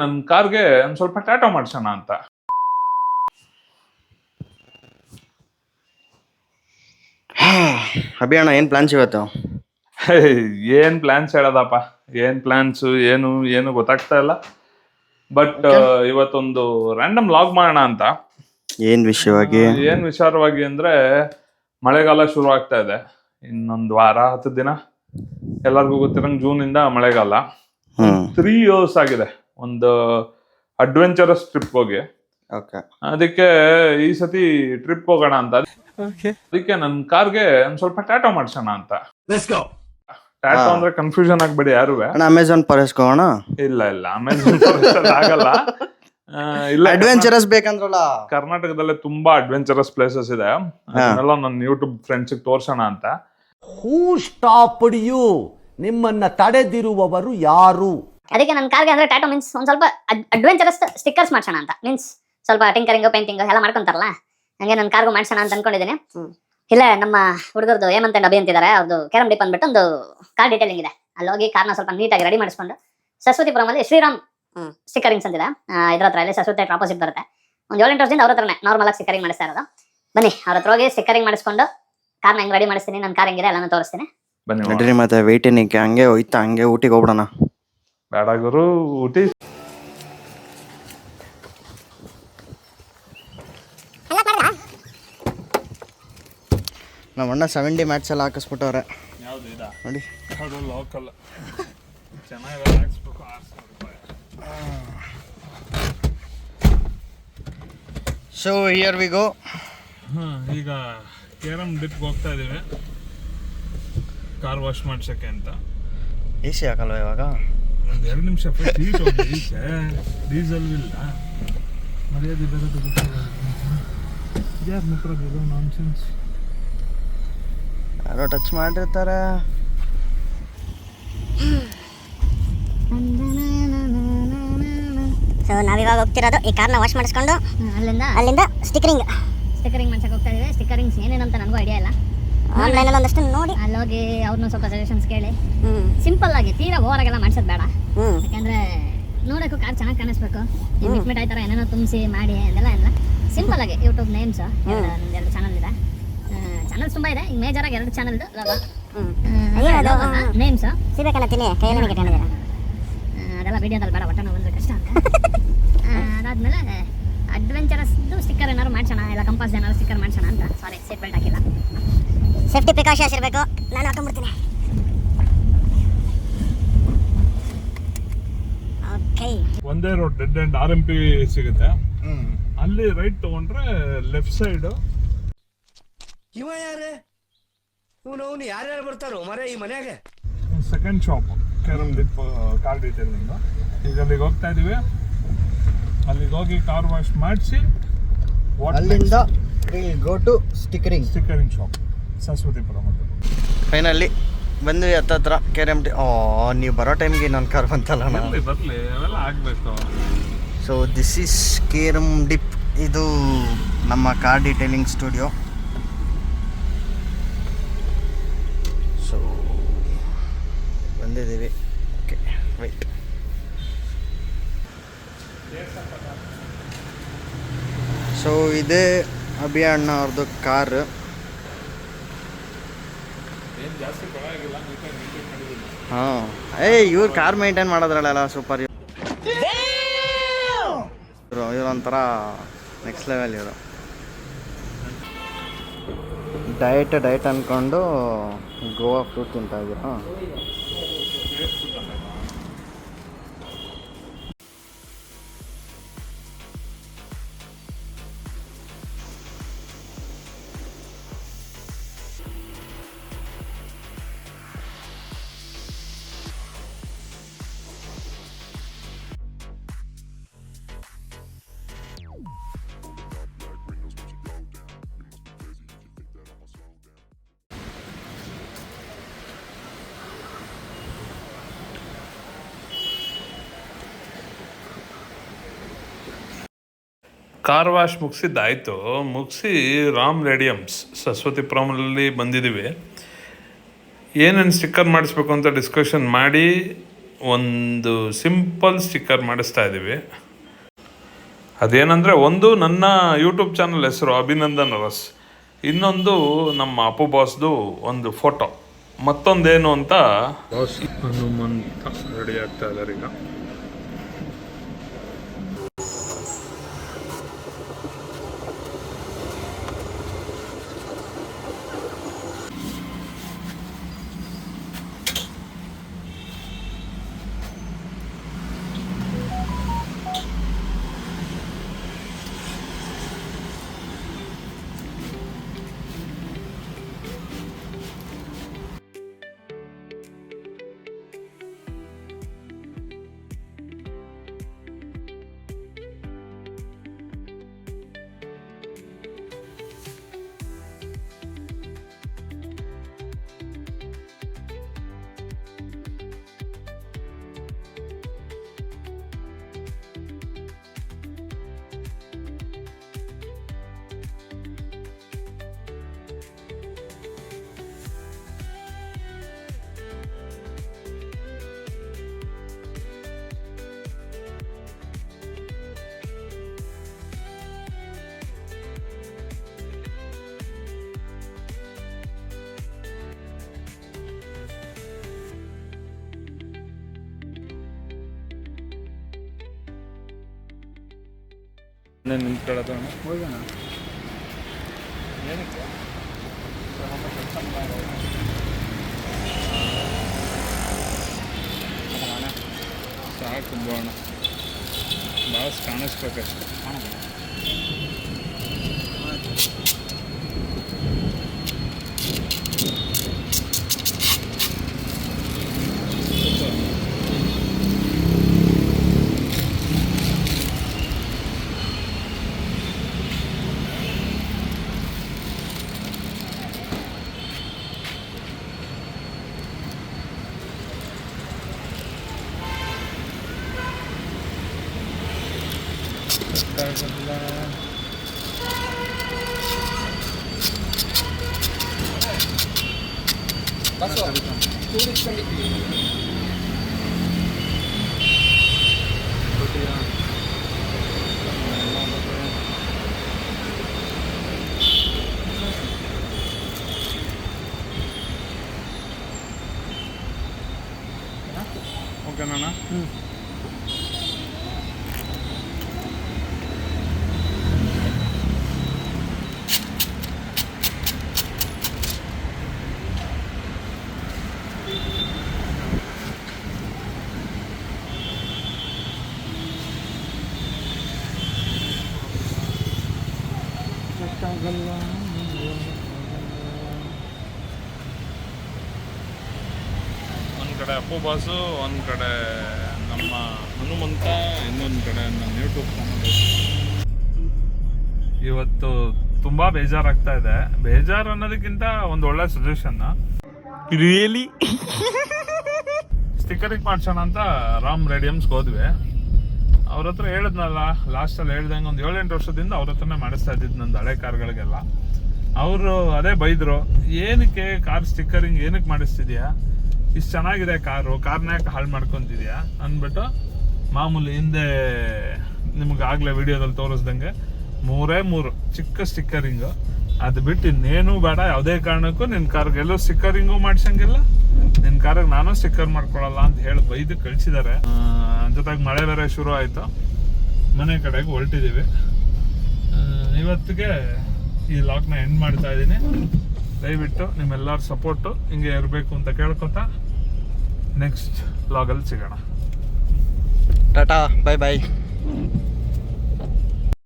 ನನ್ನ ಕಾರ್ಗೆ ಒಂದು ಸ್ವಲ್ಪ ಟ್ಯಾಟೋ ಮಾಡ್ಸೋಣ ಅಂತ. ಅಭಿಯಣ್ಣ ಏನು ಪ್ಲಾನ್ಸ್ ಇವತ್ತು? ಏನ್ ಪ್ಲಾನ್ಸ್ ಹೇಳೋದಪ್ಪ, ಏನ್ ಪ್ಲಾನ್ಸು ಏನು ಗೊತ್ತಾಗ್ತಾ ಇಲ್ಲ. ಬಟ್ ಇವತ್ತೊಂದು ರ್ಯಾಂಡಮ್ ಲಾಗ್ ಮಾಡೋಣ ಅಂತ. ಏನ್ ವಿಷಯವಾಗಿ? ಏನ್ ವಿಚಾರವಾಗಿ ಅಂದ್ರೆ, ಮಳೆಗಾಲ ಶುರು ಆಗ್ತಾ ಇದೆ. ಇನ್ನೊಂದು ವಾರ 10 ದಿನ ಎಲ್ಲರಿಗೂ ಗೊತ್ತಿರಂಗ್ ಜೂನ್ ಇಂದ ಮಳೆಗಾಲ. 3 years ಆಗಿದೆ ಒಂದು ಅಡ್ವೆಂಚರಸ್ ಟ್ರಿಪ್ ಹೋಗಿ. ಅದಕ್ಕೆ ಈ ಸತಿ ಟ್ರಿಪ್ ಹೋಗೋಣ ಅಂತ. ಅದಕ್ಕೆ ನನ್ನ ಕಾರ್ಗೆ ಒಂದ್ ಸ್ವಲ್ಪ ಟ್ಯಾಟೋ ಮಾಡ್ಸೋಣ ಅಂತ. ಟ್ಯಾಟೋ ಅಂದ್ರೆ ಕನ್ಫ್ಯೂಷನ್ ಆಗ್ಬೇಡಿ ಯಾರು. ಅಮೆಝಾನ್ ಪರಸ್ಕೋಣ? ಇಲ್ಲ ಅಮೆಝಾನ್ ಆಗಲ್ಲ. ಇಲ್ಲ, ಅಡ್ವೆಂಚರಸ್ ಬೇಕಂದ್ರಲ್ಲ. ಕರ್ನಾಟಕದಲ್ಲೇ ತುಂಬಾ ಅಡ್ವೆಂಚರಸ್ ಪ್ಲೇಸಸ್ ಇದೆ. ಅದನ್ನೆಲ್ಲ ನನ್ನ ಯೂಟ್ಯೂಬ್ ಫ್ರೆಂಡ್ಸ್ ತೋರ್ಸೋಣ ಅಂತ. ಹೂ ಸ್ಟಾಪ್ಡ್ ಯು? ನಿಮ್ಮನ್ನ ತಡೆದಿರುವವರು ಯಾರು? ಅದಕ್ಕೆ ನನ್ನ ಕಾರ್ಗೆ ಅಂದ್ರೆ ಟ್ಯಾಟೋ ಮೀನ್ಸ್ ಒಂದ್ ಸ್ವಲ್ಪ ಅಡ್ವೆಂಚರಸ್ ಸ್ಟಿಕ್ಕರ್ಸ್ ಮಾಡ್ಸೋಣ ಅಂತ. ಮೀನ್ಸ್ ಸ್ವಲ್ಪ ಟಿಂಕರಿಂಗ್ ಪೇಂಟಿಂಗ್ ಎಲ್ಲ ಮಾಡ್ಕೊಂತಾರಲ್ಲ, ಹಂಗೆ ನನ್ನ ಕಾರ್ಗೂ ಮಾಡ್ಸೋಣ ಅಂತ ಅನ್ಕೊಂಡಿದ್ದೀನಿ. ಇಲ್ಲ, ನಮ್ಮ ಹುಡುಗರದು ಹೇಮಂತ್ ಅಂಡ್ ಅಭಿ ಅಂತಿದ್ದಾರೆ, ಅವ್ರದ್ದು ಕ್ಯಾರಮ್ ಡಿಪ್ ಅಂದ್ಬಿಟ್ಟು ಒಂದು ಕಾರ್ ಡೀಟೇಲಿಂಗ್ ಇದೆ. ಅಲ್ಲಿ ಹೋಗಿ ಕಾರ್ನ ಸ್ವಲ್ಪ ನೀಟಾಗಿ ರೆಡಿ ಮಾಡಿಸ್ಕೊಂಡು ಸರಸ್ವತಿಪುರಂ ಅಲ್ಲಿ ಶ್ರೀರಾಮ್ ಸ್ಟಿಕ್ಕರಿಂಗ್ಸ್ ಅಂತಿದೆ, ಇದ್ರ ಹತ್ರ ಇಲ್ಲಿ ಸರಸ್ವತಿ ಆಪೋಸಿಟ್ ಬರುತ್ತೆ. ಒಂದು 7-8 ವರ್ಷದಿಂದ ಅವ್ರ ಹತ್ರನೇ ನಾರ್ಮಲ್ ಆಗಿ ಸ್ಟಿಕ್ಕರಿಂಗ್ ಮಾಡಿಸ್ತಾ ಇರೋದು. ಬನ್ನಿ ಅವ್ರ ಹತ್ರ ಹೋಗಿ ಸ್ಟಿಕ್ಕರಿಂಗ್ ಮಾಡಿಸ್ಕೊಂಡು ಕಾರ್ನ ಹೆಂಗ್ ರೆಡಿ ಮಾಡಿಸ್ತೀನಿ, ನನ್ನ ಕಾರ್ ಹೆಂಗಿದೆ ಎಲ್ಲಾನು ತೋರಿಸ್ತೀನಿ. ನಡ್ರಿ ಮತ್ತೆ ವೆಯ್ಟ್ ಏನಕ್ಕೆ, ಹಂಗೆ ಹೋಯ್ತಾ ಹಂಗೆ ಊಟಿಗೆ ಹೋಗ್ಬಿಡೋಣ. ಬೇಡ ಗುರು, ಊಟಿ ನಮ್ಮ ಅಣ್ಣ 70 ಮ್ಯಾಟ್ಸ್ ಎಲ್ಲ ಹಾಕಿಸ್ಬಿಟ್ಟವ್ರೆ ನೋಡಿ. So here we go. ಈಗ ಕ್ಯಾರಮ್ ಡಿಪ್ಗೆ ಹೋಗ್ತಾ ಇದೀವಿ, ಕಾರ್ ವಾಶ್ ಮಾಡ್ಸಕ್ಕೆ ಅಂತ. AC ಹಾಕಲ್ವ ಇವಾಗ? ಒಂದು 2 ನಿಮಿಷ ಡೀಸೆಲ್ ಇಲ್ಲ, ಮರ್ಯಾದೆ ಬೇರೆ ಯಾರು ಮಾತ್ರ ನಾನ್ಸೆನ್ಸ್. ಯಾರೋ ಟಚ್ ಮಾಡಿರ್ತಾರೆ. ಸೊ ನಾವಿವಾಗ ಹೋಗ್ತಿರೋದು ಈ ಕಾರ್ನ ವಾಶ್ ಮಾಡಿಸ್ಕೊಂಡು ಅಲ್ಲಿಂದ ಸ್ಟಿಕ್ಕರಿಂಗ್ ಮಾಡ್ಸಕ್ಕೆ ಹೋಗ್ತಾ ಇದೀವಿ. ಸ್ಟಿಕ್ಕರಿಂಗ್ಸ್ ಏನೇನಂತ ನನಗೂ ಐಡಿಯಾ ಇಲ್ಲ. ಆನ್ಲೈನ್ ಅಲ್ಲಿ ಒಂದಷ್ಟು ನೋಡಿ ಅಲ್ಲಿ ಹೋಗಿ ಅವ್ರನ್ನ ಸ್ವಲ್ಪ ಸಜೆಷನ್ಸ್ ಕೇಳಿ ಸಿಂಪಲ್ ಆಗಿ ತೀರಾ ಓವರ್ ಆಗೆಲ್ಲ ಮಾಡ್ಸೋದು ಬೇಡ. ಯಾಕಂದ್ರೆ ನೋಡೋಕ್ಕೂ ಕಾರ್ ಚೆನ್ನಾಗಿ ಕಾಣಿಸ್ಬೇಕು. ಮಿಟ್ ಆಯ್ತಾರ ಏನೇನೋ ತುಂಬಿಸಿ ಮಾಡಿ ಅದೆಲ್ಲ ಇಲ್ಲ. ಸಿಂಪಲ್ ಆಗಿ ಯೂಟ್ಯೂಬ್ ನೇಮ್ಸ್ ನಮ್ದು 2 ಚಾನಲ್ ಇದೆ. ಚಾನಲ್ಸ್ ತುಂಬಾ ಇದೆ, ಈಗ ಮೇಜರ್ ಆಗಿ 2 ಚಾನಲ್ ನೇಮ್ಸ್ ಅದೆಲ್ಲ ವಿಡಿಯೋದಲ್ಲಿ ಬೇಡ, ಒಟ್ಟನ ಬಂದ್ರೆ ಕಷ್ಟ ಅಂತ. ಅದಾದ್ಮೇಲೆ ಅಡ್ವೆಂಚರಸ್ ಸ್ಟಿಕ್ಕರ್ ಏನಾದ್ರು ಮಾಡ್ಸೋಣ, ಇಲ್ಲ ಕಂಪಾಸ್ ಏನಾದ್ರು ಸ್ಟಿಕ್ಕರ್ ಮಾಡ್ಸೋಣ ಅಂತ. ಸಾರಿ, ಸೀಟ್ ಬೆಲ್ಟ್ ಹಾಕಿಲ್ಲ. ಸೇಫ್ಟಿ ಪ್ರಿಕಾಷನ್ಸ್ ಇರಬೇಕು. ನಾನು ಹಾಕೊಂಡ್ಬಿಡ್ತೀನಿ. ಓಕೆ, ಒಂದೇ ರೋಡ್ ಡೆಡ್ ಎಂಡ್ RMP ಸಿಗುತ್ತೆ. ಅಲ್ಲಿ ರೈಟ್ ತಗೊಂಡ್ರೆ ಲೆಫ್ಟ್ ಸೈಡ್. ಇವ ಯಾರೇ? ಇವನು ಯಾರ್ಯಾರು ಬರ್ತಾರೋ ಮರೆ ಈ ಮನೆಯಾಗೆ? Second shop carrom dip car detailing. ಈಗ ಅಲ್ಲಿಗೆ ಹೋಗ್ತಾ ಇದೀವಿ. ಅಲ್ಲಿಗೆ ಹೋಗಿ ಕಾರ್ ವಾಶ್ ಮಾಡಿಸಿ ಅಲ್ಲಿಂದ go to stickering shop Saraswathipuram. Finally ಬಂದ್ವಿ ಹತ್ತತ್ರ KRM. ನೀವು ಬರೋ ಟೈಮ್ಗೆ ನನ್ನ ಕಾರ್ ಬಂತಲ್ಲ. ಬರಲಿ, ಅವೆಲ್ಲ ಆಗಬೇಕು. So this is KRM dip. ಇದು ನಮ್ಮ ಕಾರ್ ಡೀಟೇಲಿಂಗ್ ಸ್ಟುಡಿಯೋ. ಸೊ ಬಂದಿದ್ದೀವಿ. Okay, white. ಸೊ ಇದೇ ಅಭಿ ಅಣ್ಣ ಅವ್ರದ್ದು ಕಾರ್. ಹಾಂ, ಇವ್ರು ಕಾರ್ ಮೇಂಟೈನ್ ಮಾಡೋದ್ರಲ್ಲ ಸೂಪರ್. ಇವ್ರೊಂಥರ ನೆಕ್ಸ್ಟ್ ಲೆವೆಲ್. ಇವರು ಡಯಟ್ ಅಂದ್ಕೊಂಡು ಗೋವಾ ಫ್ರೂಟ್ ತಿಂತಾ ಇದ್ದೀರಾ? ಕಾರ್ ವಾಶ್ ಮುಗಿಸಿದ್ದಾಯಿತು. ಮುಗಿಸಿ ರಾಮ್ ರೇಡಿಯಮ್ಸ್ ಸರಸ್ವತಿಪುರಮಲ್ಲಿ ಬಂದಿದ್ದೀವಿ. ಏನೇನು ಸ್ಟಿಕ್ಕರ್ ಮಾಡಿಸ್ಬೇಕು ಅಂತ ಡಿಸ್ಕಷನ್ ಮಾಡಿ ಒಂದು ಸಿಂಪಲ್ ಸ್ಟಿಕ್ಕರ್ ಮಾಡಿಸ್ತಾ ಇದ್ದೀವಿ. ಅದೇನಂದರೆ, ಒಂದು ನನ್ನ ಯೂಟ್ಯೂಬ್ ಚಾನಲ್ ಹೆಸರು ಅಭಿನಂದನ್ ರಸ್, ಇನ್ನೊಂದು ನಮ್ಮ ಅಪ್ಪು ಬಾಸ್ದು ಒಂದು ಫೋಟೋ, ಮತ್ತೊಂದೇನು ಅಂತ ಬಾಸ್ ಹನುಮಂತ ರೆಡಿ ಆಗ್ತಾ ಇದ್ದಾರೆ ಈಗ. ನಿಂತ್ಕೊಳ್ಳೋದು ಹೋಗೋಣ. ಏನಕ್ಕೆ ಸಾಕು ಬೋಣ ಬಾಸ್ ಕಾಣಿಸ್ಬೇಕಷ್ಟೆ. ಓಕೆನಾ? ಒಂದು ಕಡೆ ಅಪ್ಪು ಬಾಸು, ಒಂದು ಕಡೆ ನಮ್ಮ ಹನುಮಂತ, ಇನ್ನೊಂದು ಕಡೆ ನನ್ನ ಯೂಟ್ಯೂಬ್ ಚಾನಲ್. ಇವತ್ತು ತುಂಬ ಬೇಜಾರಾಗ್ತಾ ಇದೆ. ಬೇಜಾರು ಅನ್ನೋದಕ್ಕಿಂತ ಒಂದು ಒಳ್ಳೆ ಸಜೆಷನ್, ರಿಯಲಿ ಸ್ಟಿಕ್ಕರಿಂಗ್ ಮಾಡ್ಸೋಣ ಅಂತ ರಾಮ್ ರೇಡಿಯಮ್ಸ್ಗೆ ಹೋದ್ವಿ. ಅವ್ರ ಹತ್ರ ಹೇಳಿದ್ನಲ್ಲ, ಲಾಸ್ಟಲ್ಲಿ ಹೇಳ್ದಂಗೆ ಒಂದು 7-8 ವರ್ಷದಿಂದ ಅವ್ರ ಹತ್ರನೇ ಮಾಡಿಸ್ತಾ ಇದ್ದಿದ್ದು ನಂದು ಹಳೆ ಕಾರ್ಗಳಿಗೆಲ್ಲ. ಅವರು ಅದೇ ಬೈದರು, ಏನಕ್ಕೆ ಕಾರ್ ಸ್ಟಿಕ್ಕರಿಂಗ್ ಏನಕ್ಕೆ ಮಾಡಿಸ್ತಿದ್ಯಾ, ಇಷ್ಟು ಚೆನ್ನಾಗಿದೆ ಕಾರ್ನ ಯಾಕೆ ಹಾಳು ಮಾಡ್ಕೊತಿದ್ಯಾ ಅಂದ್ಬಿಟ್ಟು, ಮಾಮೂಲಿ ಹಿಂದೆ ನಿಮ್ಗೆ ಆಗಲೇ ವಿಡಿಯೋದಲ್ಲಿ ತೋರಿಸ್ದಂಗೆ 3 ಚಿಕ್ಕ ಸ್ಟಿಕ್ಕರಿಂಗು, ಅದು ಬಿಟ್ಟು ಇನ್ನೇನು ಬೇಡ, ಯಾವುದೇ ಕಾರಣಕ್ಕೂ ನಿನ್ನ ಕಾರ್ಗೆ ಎಲ್ಲೂ ಸ್ಟಿಕ್ಕರಿಂಗು ಮಾಡ್ಸಂಗಿಲ್ಲ, ನಿನ್ನ ಕಾರ್ಗೆ ನಾನು ಸ್ಟಿಕ್ಕರ್ ಮಾಡ್ಕೊಳಲ್ಲ ಅಂತ ಹೇಳಿ ಬೈದು ಕಳಿಸಿದ್ದಾರೆ. ಜೊತೆಗೆ ಮಳೆ ಬೇರೆ ಶುರು ಆಯಿತು, ಮನೆ ಕಡೆಗೆ ಹೊರಟಿದ್ದೀವಿ. ಇವತ್ತಿಗೆ ಈ ಲಾಗ್ನ ಎಂಡ್ ಮಾಡ್ತಾ ಇದ್ದೀನಿ. ದಯವಿಟ್ಟು ನಿಮ್ಮೆಲ್ಲರ ಸಪೋರ್ಟು ಹಿಂಗೆ ಇರಬೇಕು ಅಂತ ಕೇಳ್ಕೊತಾ ನೆಕ್ಸ್ಟ್ ಲಾಗಲ್ಲಿ ಸಿಗೋಣ. ಟಾಟಾ, ಬೈ ಬಾಯ್.